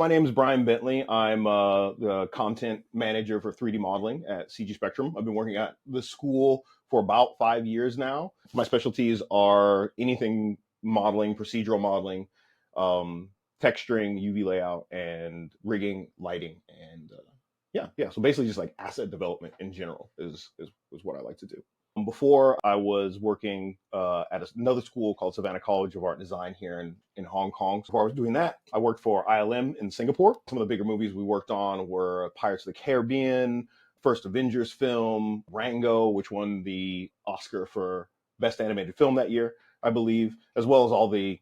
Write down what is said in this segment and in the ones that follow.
My name is Bryan Bentley. I'm the content manager for 3D modeling at CG Spectrum. I've been working at the school for about 5 years now. My specialties are anything modeling, procedural modeling, um, texturing, UV layout, and rigging, lighting, and yeah. So basically, just like asset development in general is what I like to do. Before I was working at another school called Savannah College of Art and Design here in Hong Kong. So before I was doing that, I worked for ILM in Singapore. Some of the bigger movies we worked on were Pirates of the Caribbean, first Avengers film, Rango, which won the Oscar for Best Animated Film that year, I believe, as well as all the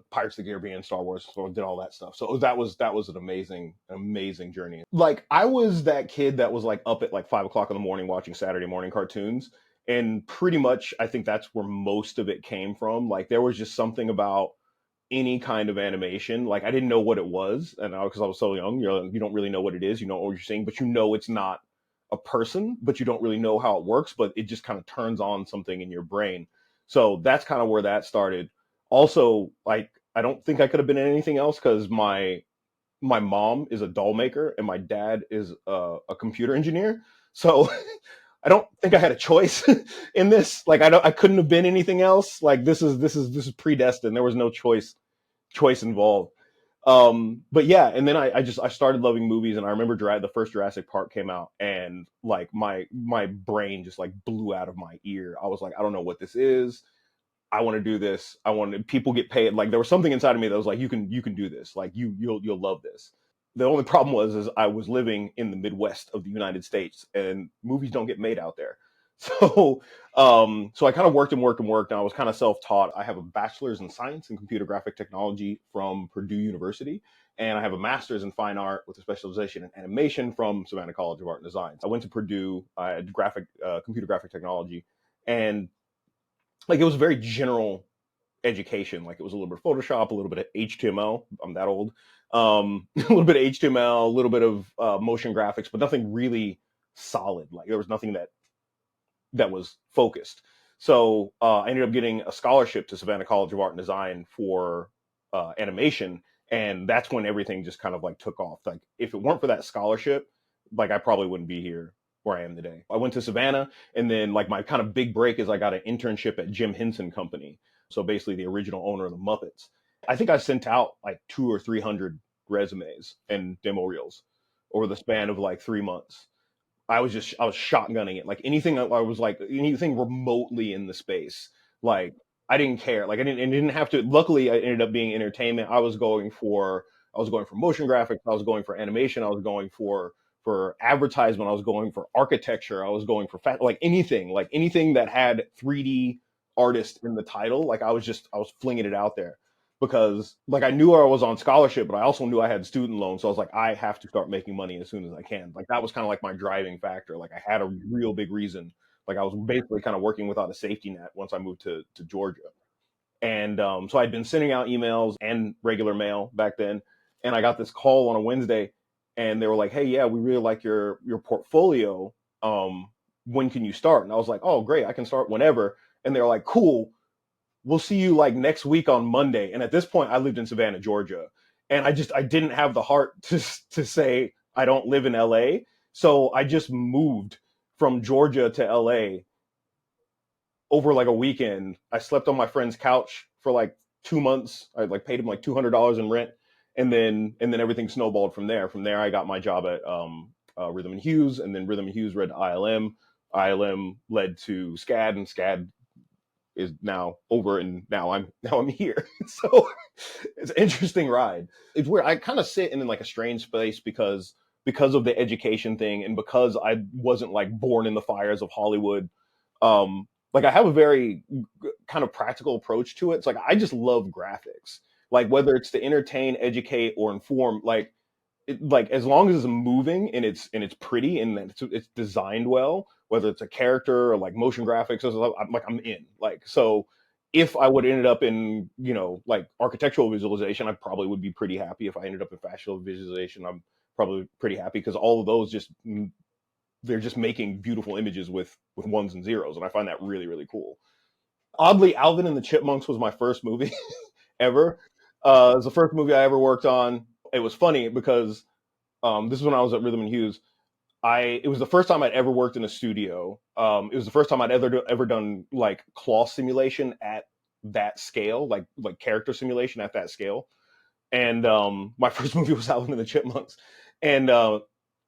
Pirates of the Caribbean, Star Wars, so I did all that stuff. So that was an amazing journey. Like I was that kid that was like up at like 5 o'clock in the morning watching Saturday morning cartoons, and pretty much I think that's where most of it came from. Like there was just something about any kind of animation. Like I didn't know what it was, and because I was so young, you don't really know what it is. You know what you're seeing, but you know it's not a person, but you don't really know how it works. But it just kind of turns on something in your brain. So that's kind of where that started. Also, like I don't think I could have been in anything else because my mom is a doll maker and my dad is a computer engineer. So I don't think I had a choice in this. Like I couldn't have been anything else. Like this is predestined. There was no choice involved. But yeah, and then I started loving movies, and I remember the first Jurassic Park came out, and like my brain just like blew out of my ear. I was like, I don't know what this is. I want to do this. I want to, people get paid. Like there was something inside of me that was like, you can do this. Like you'll love this. The only problem was is I was living in the Midwest of the United States, and movies don't get made out there. So I kind of worked and worked and worked, and I was kind of self-taught. I have a bachelor's in science and computer graphic technology from Purdue University, and I have a master's in fine art with a specialization in animation from Savannah College of Art and Design. I went to Purdue. I had computer graphic technology, and like it was a very general education. Like it was a little bit of Photoshop, a little bit of HTML. I'm that old. A little bit of HTML, a little bit of motion graphics, but nothing really solid. Like there was nothing that was focused. So I ended up getting a scholarship to Savannah College of Art and Design for animation, and that's when everything just kind of like took off. Like if it weren't for that scholarship, like I probably wouldn't be here where I am today. I went to Savannah, and then like my kind of big break is I got an internship at Jim Henson Company. So basically the original owner of the Muppets. I think I sent out like 200 or 300 resumes and demo reels over the span of like 3 months. I was shotgunning it. Like anything I was like anything remotely in the space. Like I didn't care. Like I didn't have to. Luckily, I ended up being entertainment. I was going for motion graphics. I was going for animation. I was going for advertisement. I was going for architecture. I was going for like anything that had 3D artist in the title. Like I was flinging it out there because like I knew I was on scholarship, but I also knew I had student loans. So I was like, I have to start making money as soon as I can. Like that was kind of like my driving factor. Like I had a real big reason. Like I was basically kind of working without a safety net once I moved to Georgia. And so I'd been sending out emails and regular mail back then. And I got this call on a Wednesday, and they were like, "Hey, yeah, we really like your portfolio. Um, when can you start?" And I was like, "Oh, great, I can start whenever." And they're like, "Cool, we'll see you like next week on Monday." And at this point, I lived in Savannah, Georgia, and I didn't have the heart to say I don't live in LA, so I just moved from Georgia to LA over like a weekend. I slept on my friend's couch for like 2 months. I like paid him like $200 in rent, and then everything snowballed from there. From there, I got my job at Rhythm and Hughes, and then Rhythm and Hughes led to ILM. ILM led to SCAD, and SCAD is now over, and now I'm here. So it's an interesting ride. It's where I kind of sit in like a strange space because of the education thing, and because I wasn't like born in the fires of Hollywood. Like I have a very kind of practical approach to it. It's like I just love graphics. Like whether it's to entertain, educate, or inform, like as long as it's moving and it's pretty and it's designed well, whether it's a character or like motion graphics, I'm in. Like so, if I would have ended up in like architectural visualization, I probably would be pretty happy. If I ended up in fascial visualization, I'm probably pretty happy because all of those just they're just making beautiful images with ones and zeros, and I find that really really cool. Oddly, Alvin and the Chipmunks was my first movie ever. It was the first movie I ever worked on. it was funny because this is when I was at Rhythm and Hughes. It was the first time I'd ever worked in a studio. It was the first time I'd ever done like cloth simulation at that scale, like character simulation at that scale. And my first movie was Alvin and the Chipmunks, and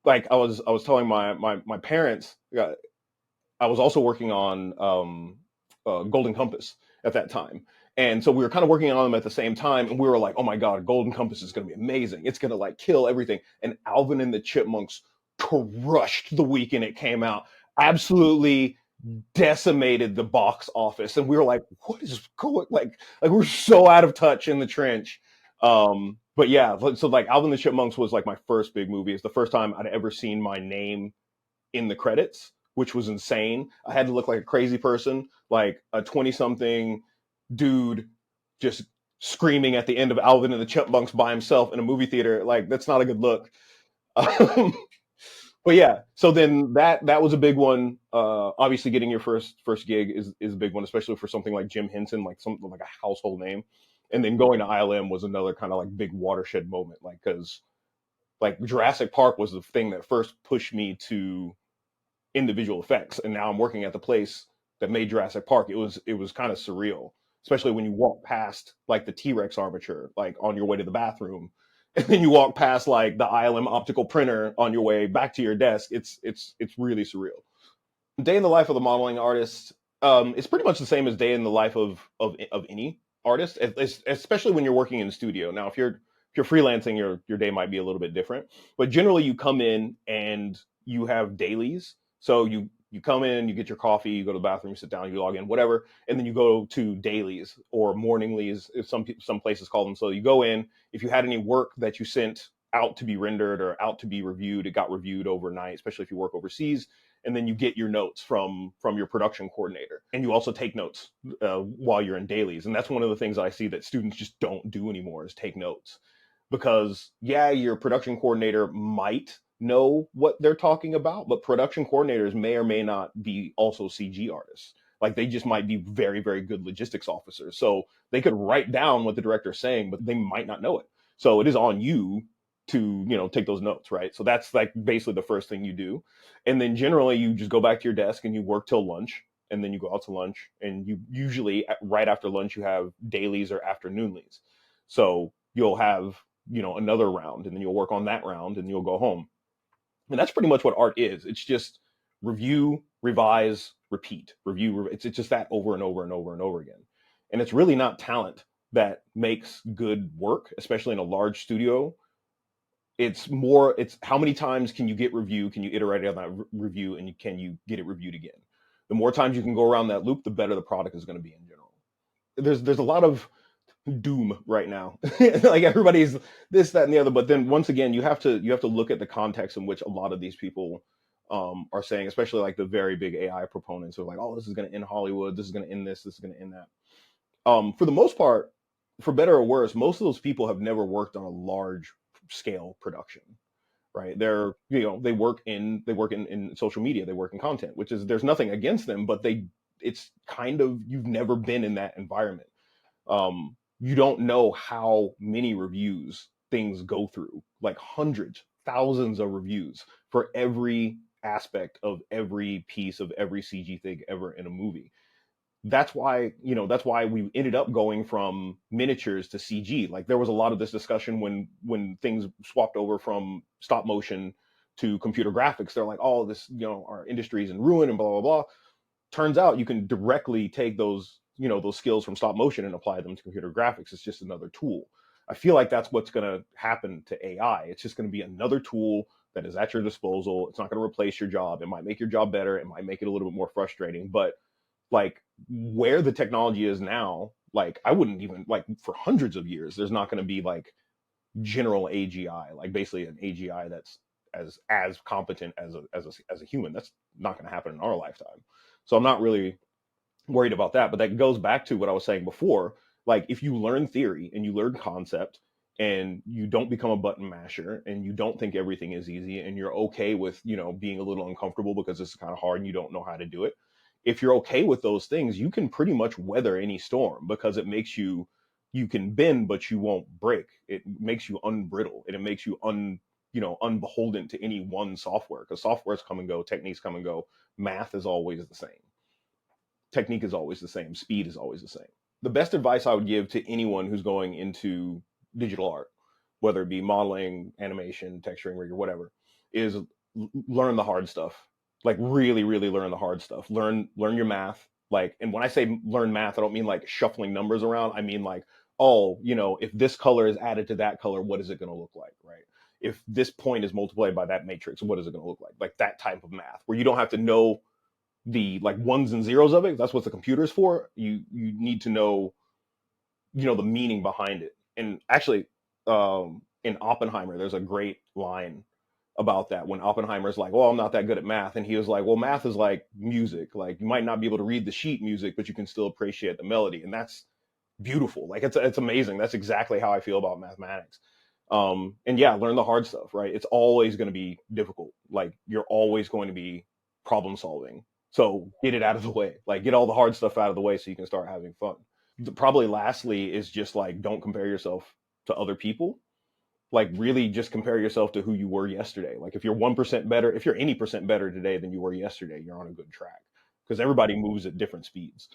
like I was telling my parents, I was also working on Golden Compass at that time. And so we were kind of working on them at the same time, and we were like, "Oh my God, Golden Compass is going to be amazing! It's going to like kill everything." And Alvin and the Chipmunks crushed the weekend it came out, absolutely decimated the box office, and we were like, "What is going like we're so out of touch in the trench." But yeah, so like Alvin and the Chipmunks was like my first big movie. It's the first time I'd ever seen my name in the credits, which was insane. I had to look like a crazy person, like a 20 something dude just screaming at the end of Alvin and the Chipmunks by himself in a movie theater. Like, that's not a good look. Um, but yeah, so then that was a big one. Obviously, getting your first gig is a big one, especially for something like Jim Henson, like something like a household name. And then going to ILM was another kind of like big watershed moment, like because like Jurassic Park was the thing that first pushed me to individual effects, and now I'm working at the place that made Jurassic Park. It was kind of surreal, especially when you walk past like the T-Rex armature, like on your way to the bathroom, and then you walk past like the ILM optical printer on your way back to your desk. It's really surreal. Day in the life of the modeling artist, it's pretty much the same as day in the life of any artist, especially when you're working in the studio. Now, if you're freelancing, your day might be a little bit different, but generally you come in and you have dailies. So you come in, you get your coffee, you go to the bathroom, you sit down, you log in, whatever, and then you go to dailies or morninglies, if some places call them. So you go in, if you had any work that you sent out to be rendered or out to be reviewed, it got reviewed overnight, especially if you work overseas, and then you get your notes from your production coordinator, and you also take notes while you're in dailies. And that's one of the things I see that students just don't do anymore, is take notes. Because yeah, your production coordinator might know what they're talking about, but production coordinators may or may not be also CG artists. Like, they just might be very, very good logistics officers, so they could write down what the director's saying, but they might not know it. So it is on you to, take those notes, right? So that's like basically the first thing you do. And then generally you just go back to your desk and you work till lunch, and then you go out to lunch, and you usually right after lunch you have dailies or afternoonlies. So you'll have, another round, and then you'll work on that round, and you'll go home. And that's pretty much what art is. It's just review, revise, repeat, it's just that over and over and over and over again. And it's really not talent that makes good work, especially in a large studio. It's how many times can you get review, can you iterate on that review, and can you get it reviewed again. The more times you can go around that loop, the better the product is going to be in general. There's a lot of doom right now. Like, everybody's this, that, and the other. But then once again, you have to look at the context in which a lot of these people are saying, especially like the very big AI proponents are like, "Oh, this is going to end Hollywood. This is going to end this. This is going to end that." For the most part, for better or worse, most of those people have never worked on a large scale production, right? They work in social media, they work in content, which is, there's nothing against them, but it's kind of, you've never been in that environment. You don't know how many reviews things go through, like hundreds, thousands of reviews for every aspect of every piece of every CG thing ever in a movie. That's why we ended up going from miniatures to CG. Like, there was a lot of this discussion when things swapped over from stop motion to computer graphics. They're like, "Oh, this, our industry is in ruin," and blah blah blah. Turns out you can directly take those skills from stop motion and apply them to computer graphics. It's just another tool. I feel like that's what's going to happen to AI. It's just going to be another tool that is at your disposal. It's not going to replace your job. It might make your job better. It might make it a little bit more frustrating, but like, where the technology is now, like, I wouldn't even, like, for hundreds of years there's not going to be like general AGI, like basically an AGI that's as competent as a human. That's not going to happen in our lifetime. So I'm not really worried about that. But that goes back to what I was saying before. Like, if you learn theory and you learn concept, and you don't become a button masher, and you don't think everything is easy, and you're okay with, being a little uncomfortable because it's kind of hard and you don't know how to do it. If you're okay with those things, you can pretty much weather any storm, because it makes you you can bend, but you won't break. It makes you unbrittle, and it makes you unbeholden to any one software, because softwares come and go, techniques come and go. Math is always the same. Technique is always the same. Speed is always the same. The best advice I would give to anyone who's going into digital art, whether it be modeling, animation, texturing, or whatever, is learn the hard stuff. Like really, really learn the hard stuff. Learn your math. Like, and when I say learn math, I don't mean like shuffling numbers around. I mean like, oh, if this color is added to that color, what is it going to look like, right? If this point is multiplied by that matrix, what is it going to look like? Like that type of math, where you don't have to know the like ones and zeros of it. That's what the computer is for. You need to know, the meaning behind it. And actually, in Oppenheimer, there's a great line about that, when Oppenheimer's like, well, I'm not that good at math, and he was like, well, math is like music. Like, you might not be able to read the sheet music, but you can still appreciate the melody, and that's beautiful. Like, it's amazing. That's exactly how I feel about mathematics. And yeah, learn the hard stuff, right? It's always going to be difficult. Like, you're always going to be problem solving, so get it out of the way. Like, get all the hard stuff out of the way so you can start having fun. Probably lastly is just like, don't compare yourself to other people. Like, really just compare yourself to who you were yesterday. Like, if you're 1% better, if you're any percent better today than you were yesterday, you're on a good track, because everybody moves at different speeds.